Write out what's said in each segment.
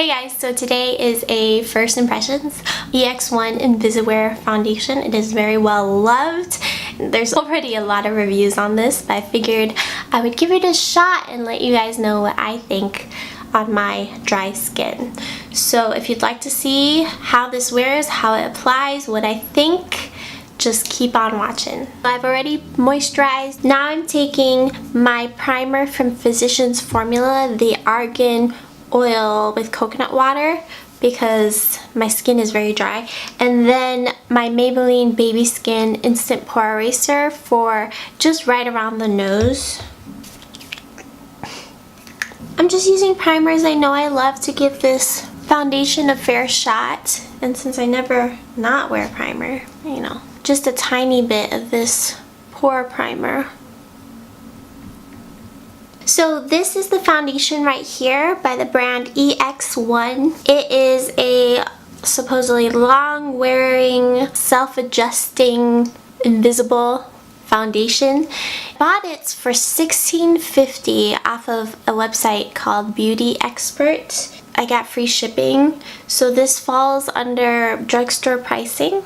Hey guys, so today is a first impressions EX1 Invisiwear foundation. It is very well loved. There's already a lot of reviews on this, but I figured I would give it a shot and let you guys know what I think on my dry skin. So if you'd like to see how this wears, how it applies, what I think, just keep on watching. I've already moisturized. Now I'm taking my primer from Physicians Formula, the Argan Oil with coconut water, because my skin is very dry, and then my Maybelline Baby Skin Instant Pore Eraser for just right around the nose. I'm just using primers. I know I love to give this foundation a fair shot, and since I never not wear primer, you know, just a tiny bit of this pore primer. So this is the foundation right here by the brand EX1. It is a supposedly long-wearing, self-adjusting, invisible foundation. I bought it for $16.50 off of a website called Beauty Expert. I got free shipping, so this falls under drugstore pricing.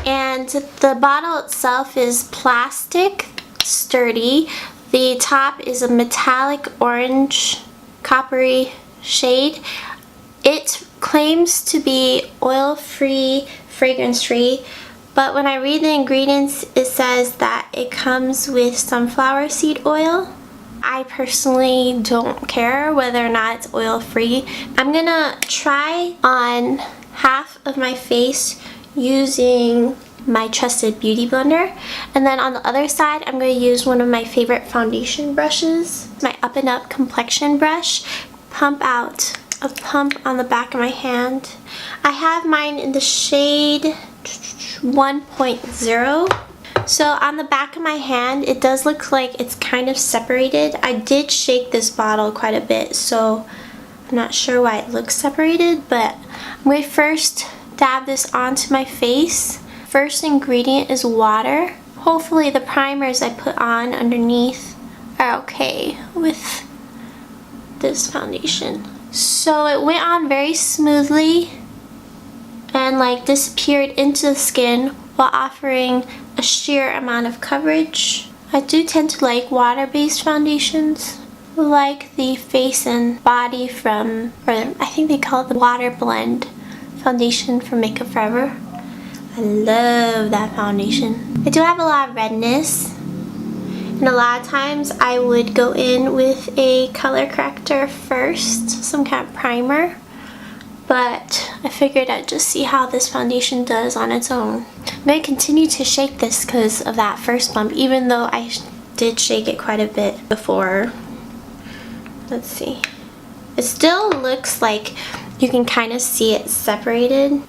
And the bottle itself is plastic, sturdy. The top is a metallic orange, coppery shade. It claims to be oil-free, fragrance-free, but when I read the ingredients, it says that it comes with sunflower seed oil. I personally don't care whether or not it's oil-free. I'm gonna try on half of my face using my trusted beauty blender, and then on the other side I'm going to use one of my favorite foundation brushes, my Up and Up complexion brush. Pump out a pump on the back of my hand. I have mine in the shade 1.0. So on the back of my hand it does look like it's kind of separated. I did shake this bottle quite a bit, so I'm not sure why it looks separated, but I'm going to first dab this onto my face. First ingredient is water. Hopefully the primers I put on underneath are okay with this foundation. So it went on very smoothly and like disappeared into the skin while offering a sheer amount of coverage. I do tend to like water-based foundations, like the face and body from, or I think they call it the Water Blend foundation from Makeup Forever. I love that foundation. I do have a lot of redness, and a lot of times I would go in with a color corrector first, some kind of primer, but I figured I'd just see how this foundation does on its own. I'm going to continue to shake this because of that first bump, even though I did shake it quite a bit before. Let's see. It still looks like you can kind of see it separated.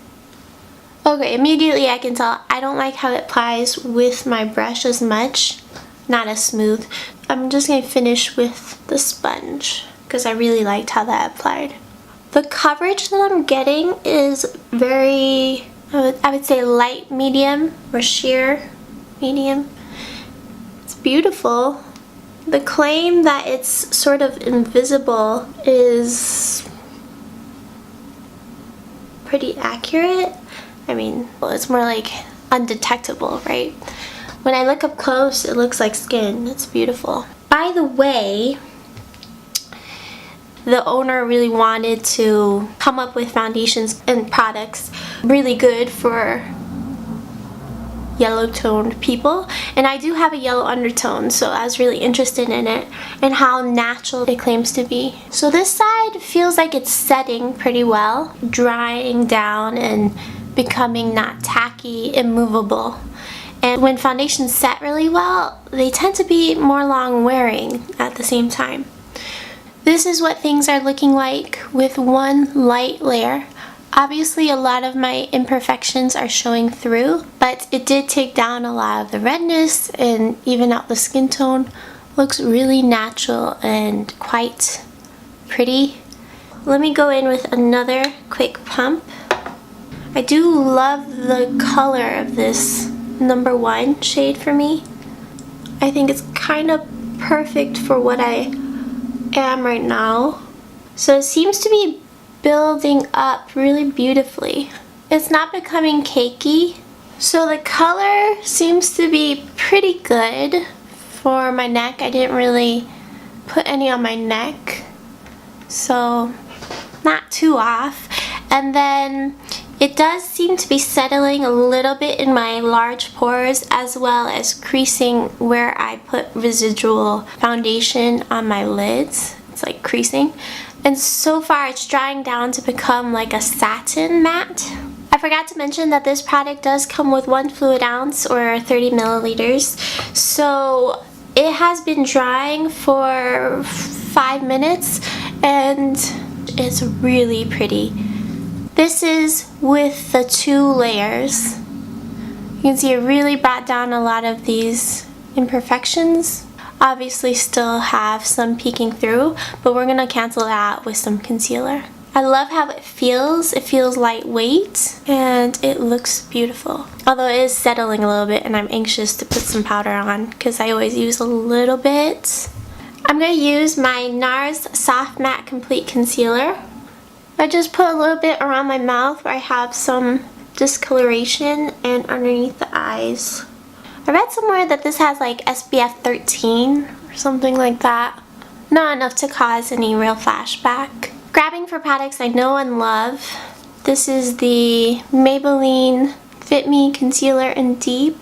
Okay, immediately I can tell I don't like how it applies with my brush as much, not as smooth. I'm just going to finish with the sponge because I really liked how that applied. The coverage that I'm getting is very, I would say light medium or sheer medium. It's beautiful. The claim that it's sort of invisible is pretty accurate. I mean, well, it's more like undetectable, right? When I look up close, it looks like skin. It's beautiful. By the way, the owner really wanted to come up with foundations and products really good for yellow-toned people, and I do have a yellow undertone, so I was really interested in it and how natural it claims to be. So this side feels like it's setting pretty well, drying down and becoming not tacky, immovable. And when foundations set really well, they tend to be more long wearing at the same time. This is what things are looking like with one light layer. Obviously a lot of my imperfections are showing through, but it did take down a lot of the redness and even out the skin tone. Looks really natural and quite pretty. Let me go in with another quick pump. I do love the color of this #1 shade for me. I think it's kind of perfect for what I am right now. So it seems to be building up really beautifully. It's not becoming cakey. So the color seems to be pretty good for my neck. I didn't really put any on my neck, so not too off. And then it does seem to be settling a little bit in my large pores, as well as creasing where I put residual foundation on my lids. It's like creasing. And so far it's drying down to become like a satin matte. I forgot to mention that this product does come with 1 fluid ounce or 30 milliliters. So it has been drying for 5 minutes and it's really pretty. This is with the 2 layers. You can see it really brought down a lot of these imperfections. Obviously still have some peeking through, but we're gonna cancel that out with some concealer. I love how it feels. It feels lightweight and it looks beautiful. Although it is settling a little bit and I'm anxious to put some powder on because I always use a little bit. I'm going to use my NARS Soft Matte Complete Concealer. I just put a little bit around my mouth where I have some discoloration and underneath the eyes. I read somewhere that this has like SPF 13 or something like that. Not enough to cause any real flashback. Grabbing for products I know and love. This is the Maybelline Fit Me Concealer in Deep.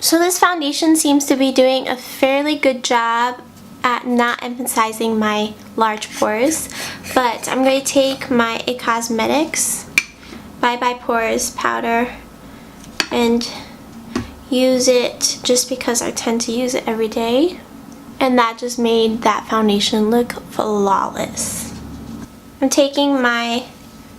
So this foundation seems to be doing a fairly good job at not emphasizing my large pores. But I'm going to take my IT Cosmetics Bye Bye Pores powder and use it just because I tend to use it every day. And that just made that foundation look flawless. I'm taking my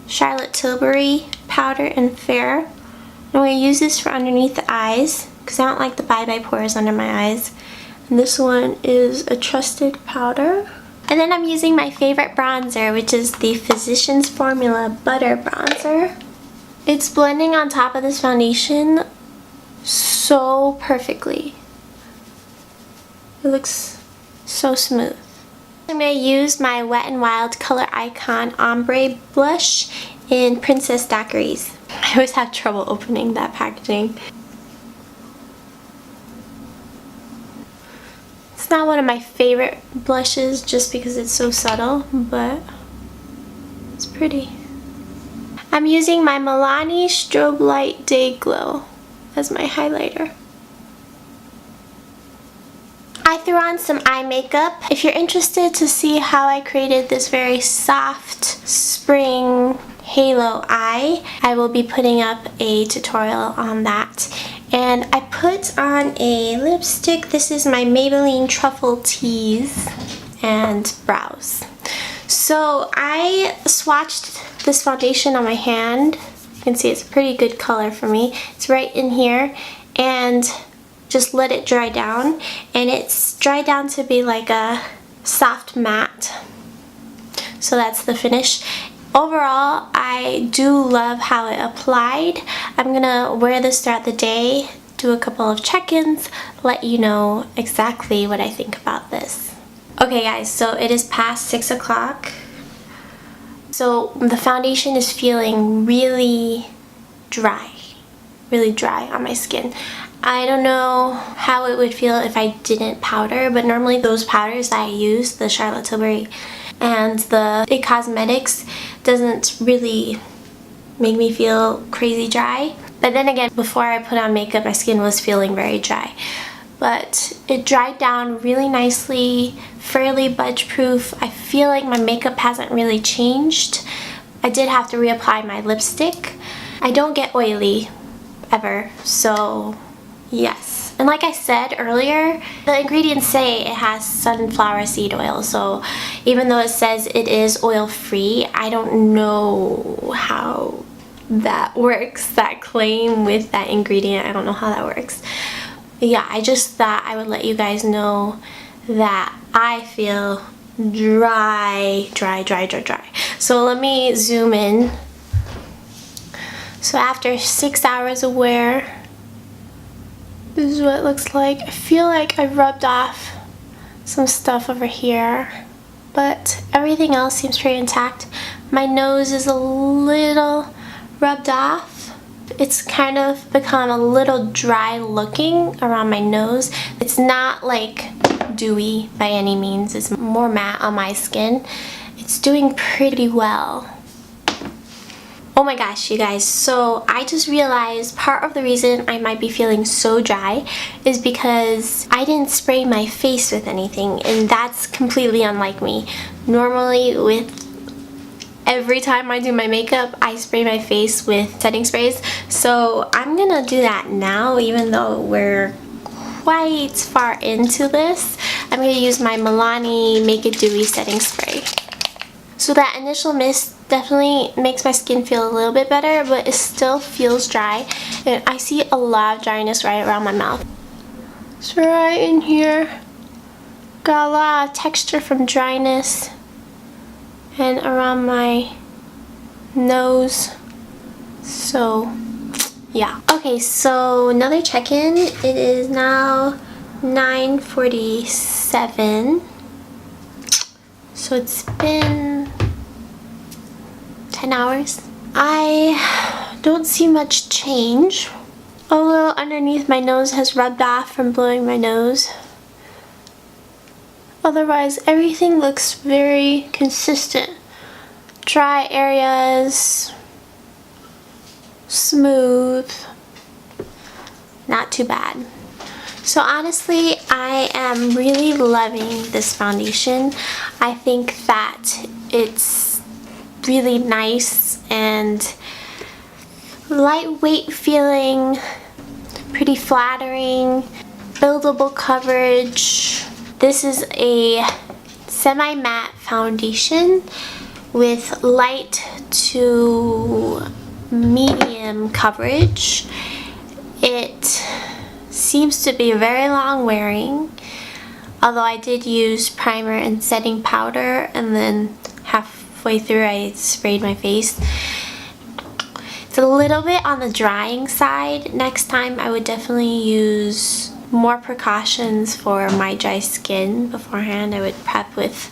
Charlotte Tilbury powder in Fair. I'm going to use this for underneath the eyes because I don't like the Bye Bye pores under my eyes. And this one is a Trusted powder. And then I'm using my favorite bronzer, which is the Physicians Formula Butter Bronzer. It's blending on top of this foundation so perfectly. It looks so smooth. I'm going to use my Wet n Wild Color Icon Ombre Blush in Princess Daiquiris. I always have trouble opening that packaging. It's not one of my favorite blushes just because it's so subtle, but it's pretty. I'm using my Milani Strobe Light Day Glow as my highlighter. I threw on some eye makeup. If you're interested to see how I created this very soft spring halo eye, I will be putting up a tutorial on that. And I put on a lipstick. This is my Maybelline Truffle Tease and brows. So I swatched this foundation on my hand. You can see it's a pretty good color for me. It's right in here. And just let it dry down, and it's dried down to be like a soft matte. So that's the finish. Overall, I do love how it applied. I'm gonna wear this throughout the day, do a couple of check-ins, let you know exactly what I think about this. Okay guys, so it is past 6 o'clock. So the foundation is feeling really dry on my skin. I don't know how it would feel if I didn't powder, but normally those powders that I use, the Charlotte Tilbury and the IT Cosmetics, doesn't really make me feel crazy dry. But then again, before I put on makeup, my skin was feeling very dry. But it dried down really nicely, fairly budge proof. I feel like my makeup hasn't really changed. I did have to reapply my lipstick. I don't get oily ever, so yes. And like I said earlier, the ingredients say it has sunflower seed oil, so even though it says it is oil free, I don't know how that works, that claim with that ingredient. I don't know how that works. But yeah, I just thought I would let you guys know that I feel dry. So let me zoom in. So after 6 hours of wear, this is what it looks like. I feel like I rubbed off some stuff over here, but everything else seems pretty intact. My nose is a little rubbed off. It's kind of become a little dry looking around my nose. It's not like dewy by any means. It's more matte on my skin. It's doing pretty well. Oh my gosh, you guys, so I just realized part of the reason I might be feeling so dry is because I didn't spray my face with anything, and that's completely unlike me. Normally, every time I do my makeup, I spray my face with setting sprays, so I'm gonna do that now, even though we're quite far into this. I'm gonna use my Milani Make It Dewy setting spray. So that initial mist definitely makes my skin feel a little bit better, but it still feels dry. And I see a lot of dryness right around my mouth. So right in here, got a lot of texture from dryness. And around my nose. So, yeah. Okay, so another check-in. It is now 9:47. So it's been 10 hours. I don't see much change. A little underneath my nose has rubbed off from blowing my nose. Otherwise, everything looks very consistent. Dry areas, smooth, not too bad. So honestly, I am really loving this foundation. I think that it's really nice and lightweight feeling, pretty flattering, buildable coverage. This is a semi-matte foundation with light to medium coverage. It seems to be very long wearing, although I did use primer and setting powder, and then halfway through I sprayed my face. It's a little bit on the drying side. Next time I would definitely use more precautions for my dry skin beforehand. I would prep with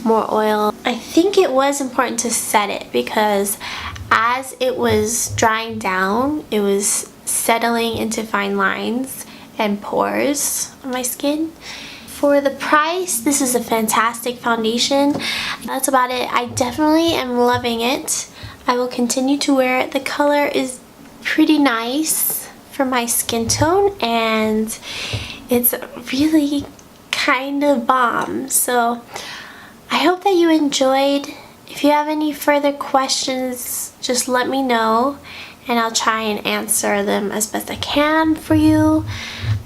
more oil. I think it was important to set it because as it was drying down, it was settling into fine lines and pores on my skin. For the price, this is a fantastic foundation. That's about it. I definitely am loving it. I will continue to wear it. The color is pretty nice for my skin tone, and it's really kind of bomb. So I hope that you enjoyed. If you have any further questions, just let me know and I'll try and answer them as best I can for you.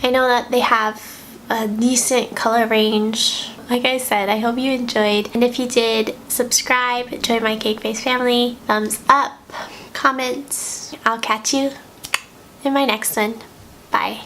I know that they have a decent color range. Like I said, I hope you enjoyed. And if you did, subscribe, join my Cake Face family, thumbs up, comments. I'll catch you in my next one. Bye.